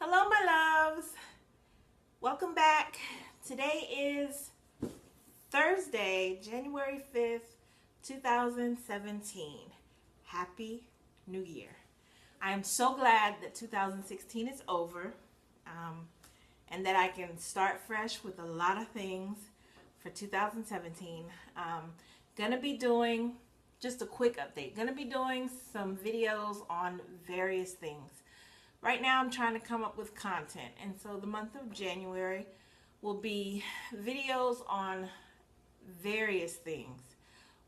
Hello, my loves. Welcome back. Today is Thursday, January 5th, 2017. Happy New Year. I am so glad that 2016 is over and that I can start fresh with a lot of things for 2017. Gonna be doing just a quick update. Gonna be doing some videos on various things. Right now I'm trying to come up with content, and so the month of January will be videos on various things.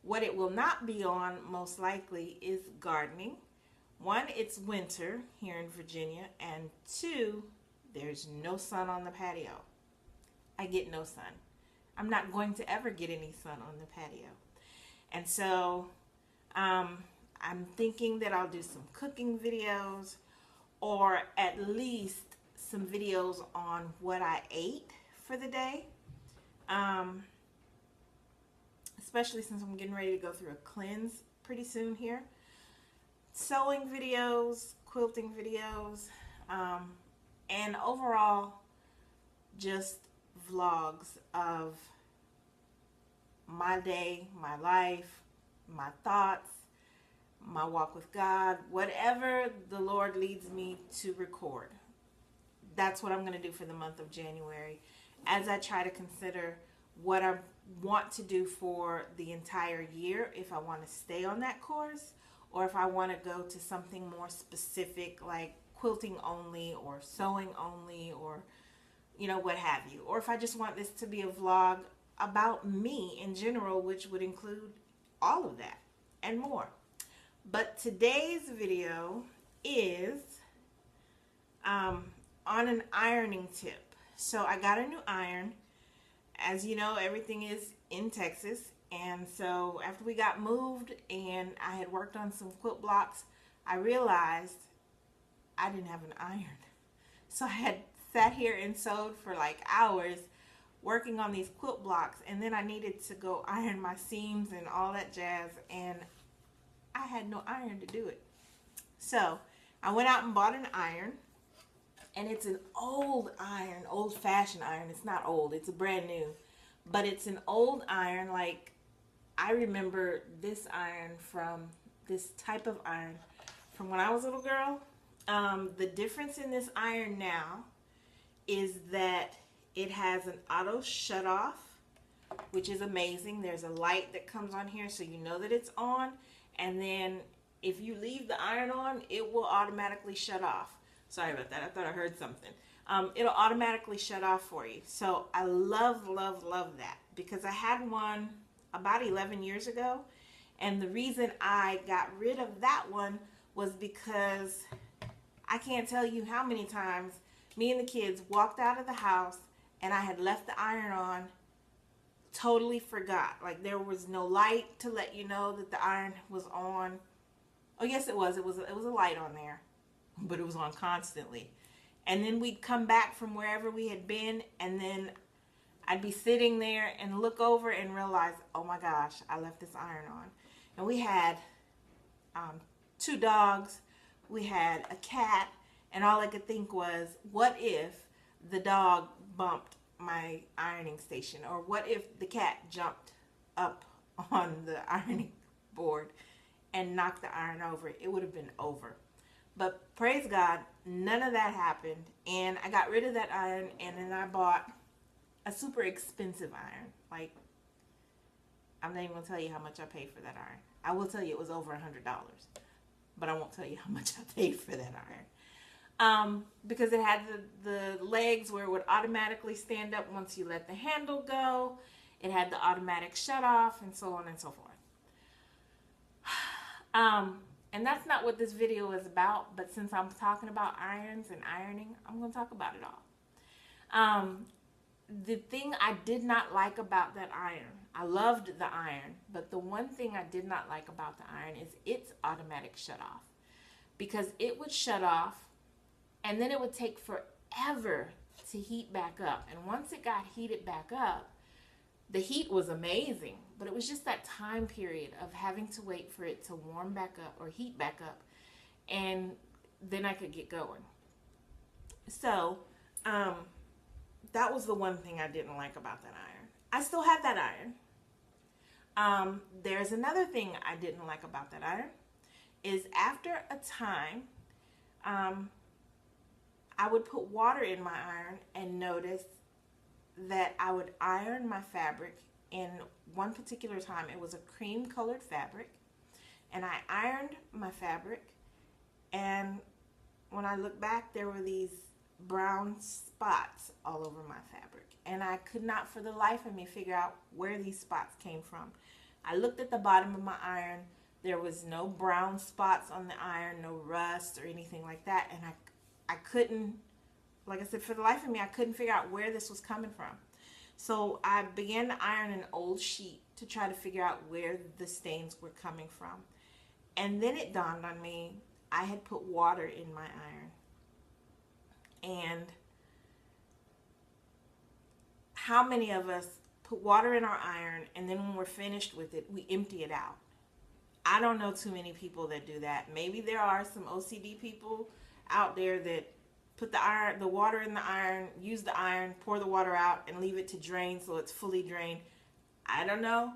What it will not be on most likely is gardening. One, it's winter here in Virginia, and two, there's no sun on the patio. I get no sun. I'm not going to ever get any sun on the patio. And so I'm thinking that I'll do some cooking videos, or at least some videos on what I ate for the day. Especially since I'm getting ready to go through a cleanse pretty soon here. Sewing videos, quilting videos, and overall just vlogs of my day, my life, my thoughts, my walk with God, whatever the Lord leads me to record. That's what I'm going to do for the month of January as I try to consider what I want to do for the entire year, if I want to stay on that course or if I want to go to something more specific like quilting only or sewing only, or what have you, or if I just want this to be a vlog about me in general, which would include all of that and more. But today's video is on an ironing tip. So I got a new iron. As you know, everything is in Texas. And so after we got moved and I had worked on some quilt blocks, I realized I didn't have an iron. So I had sat here and sewed for like hours working on these quilt blocks, and then I needed to go iron my seams and all that jazz, and I had no iron to do it. So I went out and bought an iron, and it's an old iron, old-fashioned iron. It's not old, it's brand new, but it's an old iron. Like, I remember this iron from this type of iron from when I was a little girl. The difference in this iron now is that it has an auto shut off, which is amazing. There's a light that comes on here so you know that it's on. And then if you leave the iron on, it will automatically shut off. Sorry about that. I thought I heard something. It'll automatically shut off for you. So I love, love, love that, because I had one about 11 years ago. And the reason I got rid of that one was because I can't tell you how many times me and the kids walked out of the house and I had left the iron on, totally forgot. Like, there was no light to let you know that the iron was on. Oh yes, it was a light on there, but it was on constantly. And then we'd come back from wherever we had been, and then I'd be sitting there and look over and realize, oh my gosh, I left this iron on. And we had 2 dogs, we had a cat, and all I could think was, what if the dog bumped my ironing station, or what if the cat jumped up on the ironing board and knocked the iron over? It would have been over. But praise God, none of that happened, and I got rid of that iron, and then I bought a super expensive iron. Like, I'm not even gonna tell you how much I paid for that iron. I will tell you it was over $100, but I won't tell you how much I paid for that iron. Because it had the legs where it would automatically stand up once you let the handle go. It had the automatic shut off, and so on and so forth. And that's not what this video is about, but since I'm talking about irons and ironing, I'm going to talk about it all. The thing I did not like about that iron, I loved the iron, but the one thing I did not like about the iron is its automatic shut off. Because it would shut off, and then it would take forever to heat back up. And once it got heated back up, the heat was amazing, but it was just that time period of having to wait for it to warm back up or heat back up, and then I could get going. So, that was the one thing I didn't like about that iron. I still have that iron. There's another thing I didn't like about that iron is after a time, I would put water in my iron and notice that I would iron my fabric. In one particular time, it was a cream colored fabric, and I ironed my fabric, and when I look back, there were these brown spots all over my fabric, and I could not for the life of me figure out where these spots came from. I looked at the bottom of my iron. There was no brown spots on the iron, no rust or anything like that, and I couldn't, like I said, for the life of me, I couldn't figure out where this was coming from. So I began to iron an old sheet to try to figure out where the stains were coming from. And then it dawned on me, I had put water in my iron. And how many of us put water in our iron and then when we're finished with it, we empty it out? I don't know too many people that do that. Maybe there are some OCD people out there that put the water in the iron, use the iron, pour the water out, and leave it to drain so it's fully drained. I don't know.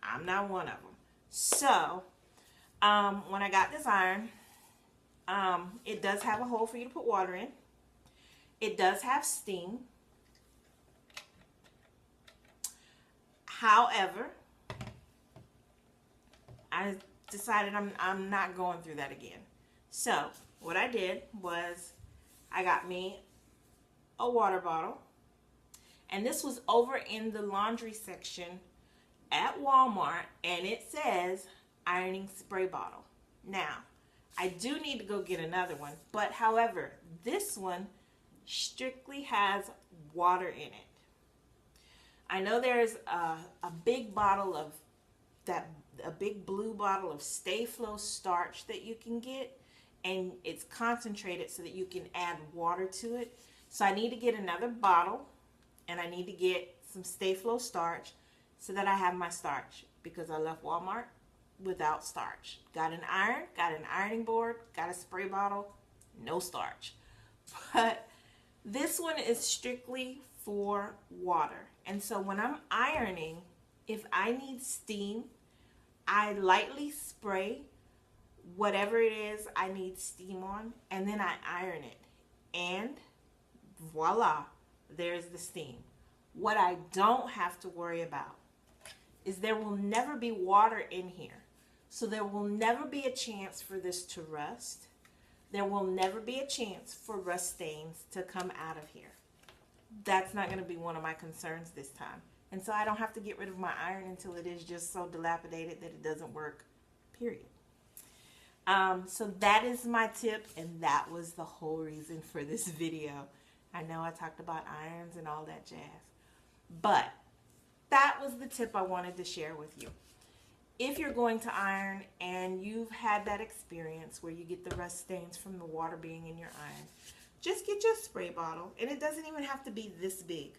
I'm not one of them. So, when I got this iron, it does have a hole for you to put water in. It does have steam. However, I decided I'm not going through that again. So, what I did was I got me a water bottle, and this was over in the laundry section at Walmart, and it says ironing spray bottle. Now, I do need to go get another one, but however, this one strictly has water in it. I know there's a big bottle of a big blue bottle of Sta-Flo starch that you can get, and it's concentrated so that you can add water to it. So I need to get another bottle, and I need to get some Sta-Flo starch so that I have my starch, because I left Walmart without starch. Got an iron, got an ironing board, got a spray bottle, no starch. But this one is strictly for water. And so when I'm ironing, if I need steam, I lightly spray whatever it is I need steam on, and then I iron it. And voila, there's the steam. What I don't have to worry about is there will never be water in here. So there will never be a chance for this to rust. There will never be a chance for rust stains to come out of here. That's not going to be one of my concerns this time. And so I don't have to get rid of my iron until it is just so dilapidated that it doesn't work, period. So that is my tip, and that was the whole reason for this video. I know I talked about irons and all that jazz, but that was the tip I wanted to share with you. If you're going to iron and you've had that experience where you get the rust stains from the water being in your iron, just get your spray bottle, and it doesn't even have to be this big.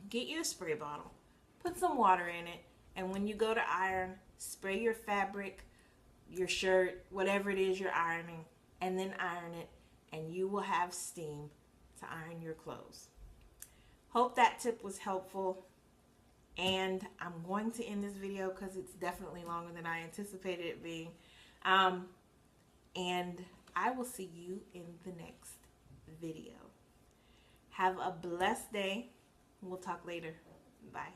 Get your spray bottle, put some water in it, and when you go to iron, spray your fabric, your shirt, whatever it is you're ironing, and then iron it, and you will have steam to iron your clothes. Hope that tip was helpful, and I'm going to end this video because it's definitely longer than I anticipated it being, and I will see you in the next video. Have a blessed day. We'll talk later. Bye.